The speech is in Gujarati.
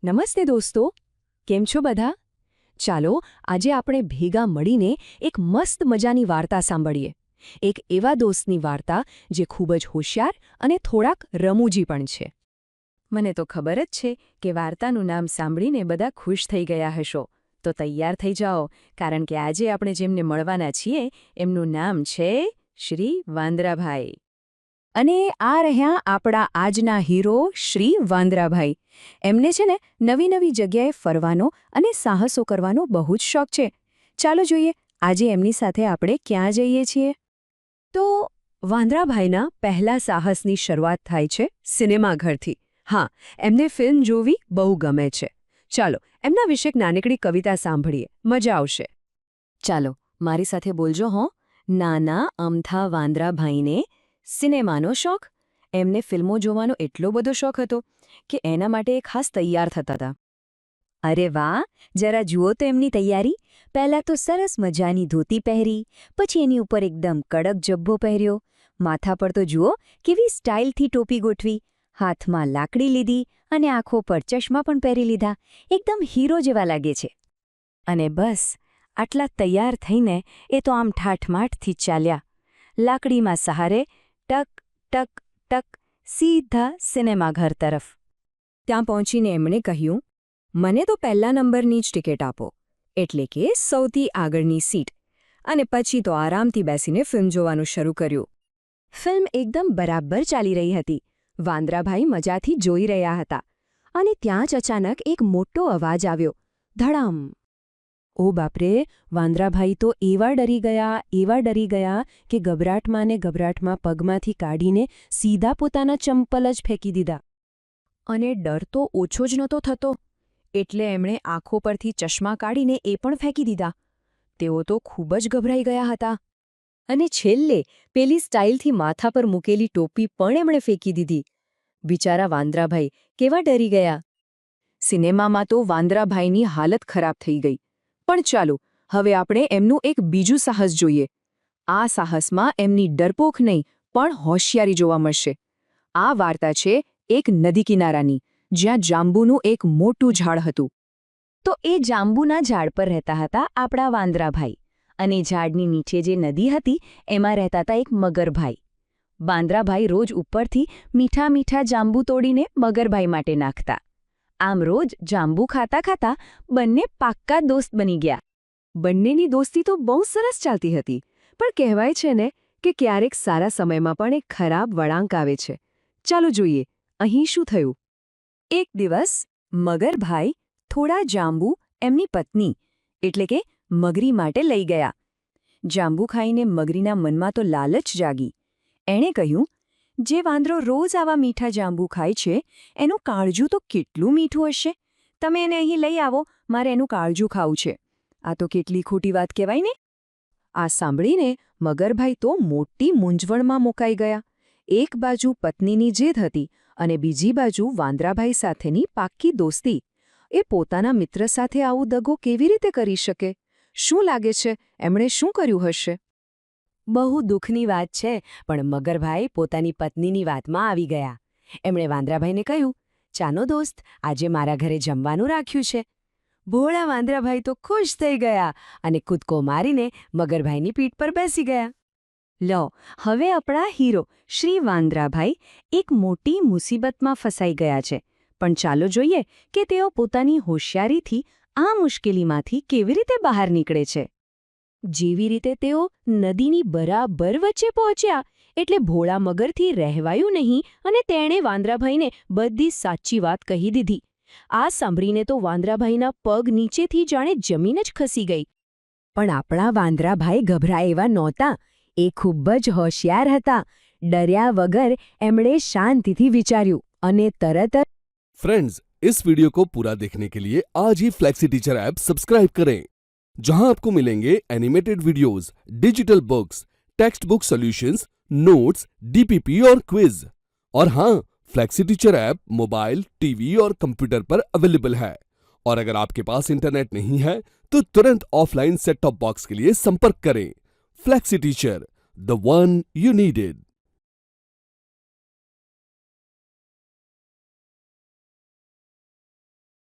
નમસ્તે દોસ્તો, કેમ છો બધા? ચાલો આજે આપણે ભેગા મળીને એક મસ્ત મજાની વાર્તા સાંભળીએ. એક એવા દોસ્તની વાર્તા જે ખૂબ જ હોશિયાર અને થોડાક રમૂજી પણ છે. મને તો ખબર જ છે કે વાર્તાનું નામ સાંભળીને બધા ખુશ થઈ ગયા હશો. તો તૈયાર થઈ જાઓ, કારણ કે આજે આપણે જેમને મળવાના છીએ એમનું નામ છે શ્રી વાંદરાભાઈ. અને આ રહ્યા આપણા આજના હીરો શ્રી વાંદરાભાઈ. એમને છે ને નવી નવી જગ્યાએ ફરવાનો અને સાહસો કરવાનો બહુ જ શોખ છે. ચાલો જોઈએ આજે એમની સાથે આપણે ક્યાં જઈએ છીએ. તો વાંદરાભાઈના પહેલા સાહસની શરૂઆત થાય છે સિનેમાઘરથી. હા, એમને ફિલ્મ જોવી બહુ ગમે છે. ચાલો એમના વિશે એક નાનકડી કવિતા સાંભળીએ, મજા આવશે. ચાલો મારી સાથે બોલજો હો. નાના અમથા વાંદરાભાઈને સિનેમાનો શોખ. એમને ફિલ્મો જોવાનો એટલો બધો શોખ હતો કે એના માટે ખાસ તૈયાર થતા હતા. અરે વાહ, જરા જુઓ તો એમની તૈયારી. પહેલાં તો સરસ મજાની ધોતી પહેરી, પછી એની ઉપર એકદમ કડક જબ્બો પહેર્યો. માથા પર તો જુઓ કેવી સ્ટાઇલથી ટોપી ગોઠવી, હાથમાં લાકડી લીધી અને આંખો પર ચશ્મા પણ પહેરી લીધા. એકદમ હીરો જેવા લાગે છે. અને બસ આટલા તૈયાર થઈને એ તો આમ ઠાઠમાઠથી ચાલ્યા, લાકડીમાં સહારે ટક ટક ટક સીધા સિનેમાઘર તરફ. ત્યાં પહોંચીને એમણે કહ્યું, મને તો પહેલા નંબરની જ ટિકિટ આપો, એટલે કે સૌથી આગળની સીટ. અને પછી તો આરામથી બેસીને ફિલ્મ જોવાનું શરૂ કર્યું. ફિલ્મ એકદમ બરાબર ચાલી રહી હતી. વાંદરાભાઈ મજાથી જોઈ રહ્યા હતા. અને ત્યાં જ અચાનક એક મોટો અવાજ આવ્યો, ધડામ. ઓ બાપરે, વાંદરાભાઈ તો એવા ડરી ગયા કે ગભરાટમાં ને ગભરાટમાં પગમાંથી કાઢીને સીધા પોતાના ચંપલ જ ફેંકી દીધા. અને ડર તો ઓછો જ નહોતો થતો, એટલે એમણે આંખો પરથી ચશ્મા કાઢીને એ પણ ફેંકી દીધા. તેઓ તો ખૂબ જ ગભરાઈ ગયા હતા. અને છેલ્લે પેલી સ્ટાઇલથી માથા પર મૂકેલી ટોપી પણ એમણે ફેંકી દીધી. બિચારા વાંદરાભાઈ કેવા ડરી ગયા. સિનેમામાં તો વાંદરાભાઈની હાલત ખરાબ થઈ ગઈ. પણ ચાલો હવે આપણે એમનું એક બીજું સાહસ જોઈએ. આ સાહસમાં એમની ડરપોક નહીં પણ હોશિયારી જોવા મળશે. આ વાર્તા છે એક નદી કિનારાની, જ્યાં જાંબુનું એક મોટું ઝાડ હતું. તો એ જાંબુના ઝાડ પર રહેતા હતા આપણા વાંદરાભાઈ. અને ઝાડની નીચે જે નદી હતી એમાં રહેતા હતા એક મગરભાઈ. વાંદરાભાઈ રોજ ઉપરથી મીઠા મીઠા જાંબુ તોડીને મગરભાઈ માટે નાખતા. આમ રોજ જાંબુ ખાતા ખાતા બંને પાક્કા દોસ્ત બની ગયા. બંનેની દોસ્તી તો બહુ સરસ ચાલતી હતી. પણ કહેવાય છે ને કે ક્યારેક સારા સમયમાં પણ એક ખરાબ વળાંક આવે છે. ચાલો જોઈએ અહીં શું થયું. એક દિવસ મગરભાઈ થોડા જાંબુ એમની પત્ની એટલે કે મગરી માટે લઈ ગયા. જાંબુ ખાઈને મગરીના મનમાં તો લાલચ જાગી. એણે કહ્યું, જે વાંદરો રોજ આવા મીઠા જાંબુ ખાય છે એનું કાળજું તો કેટલું મીઠું હશે. તમે એને અહીં લઈ આવો, મારે એનું કાળજું ખાવું છે. આ તો કેટલી ખોટી વાત કહેવાય ને. આ સાંભળીને મગરભાઈ તો મોટી મૂંઝવણમાં મુકાઈ ગયા. એક બાજુ પત્નીની જીદ હતી અને બીજી બાજુ વાંદરાભાઈ સાથેની પાક્કી દોસ્તી. એ પોતાના મિત્ર સાથે આવું દગો કેવી રીતે કરી શકે? શું લાગે છે એમણે શું કર્યું હશે? બહુ દુઃખની વાત છે, પણ મગરભાઈ પોતાની પત્નીની વાતમાં આવી ગયા. એમણે વાંદરાભાઈને કહ્યું, ચાનો દોસ્ત, આજે મારા ઘરે જમવાનું રાખ્યું છે. ભોળા વાંદરાભાઈ તો ખુશ થઈ ગયા અને કૂદકો મારીને મગરભાઈની પીઠ પર બેસી ગયા. લો, હવે આપણા હીરો શ્રી વાંદરાભાઈ એક મોટી મુસીબતમાં ફસાઈ ગયા છે. પણ ચાલો જોઈએ કે તેઓ પોતાની હોશિયારીથી આ મુશ્કેલીમાંથી કેવી રીતે બહાર નીકળે છે. જેવી રીતે તેઓ નદીની બરાબર વચ્ચે પહોંચ્યા એટલે ભોળા મગરથી રહેવાયું નહીં અને તેણે વાંદરાભાઈને બધી સાચી વાત કહી દીધી. આ સાંભળીને તો વાંદરાભાઈના પગ નીચેથી જાણે જમીન જ ખસી ગઈ. પણ આપણા વાંદરાભાઈ ગભરાય એવા નહોતા. એ ખૂબ જ હોશિયાર હતા. ડર્યા વગર એમણે શાંતિથી વિચાર્યું અને તરત જ फ्रेंड्स, इस वीडियो को पूरा देखने के लिए आज ही फ्लेक्सी टीचर ऐप सब्सक्राइब करें, जहां आपको मिलेंगे animated videos, digital books, text book solutions, notes, DPP और क्विज. और हाँ, flexi teacher app mobile, TV और कंप्यूटर पर अवेलेबल है. और अगर आपके पास इंटरनेट नहीं है तो तुरंत ऑफलाइन सेट टॉप बॉक्स के लिए संपर्क करें. Flexi teacher, the one you needed.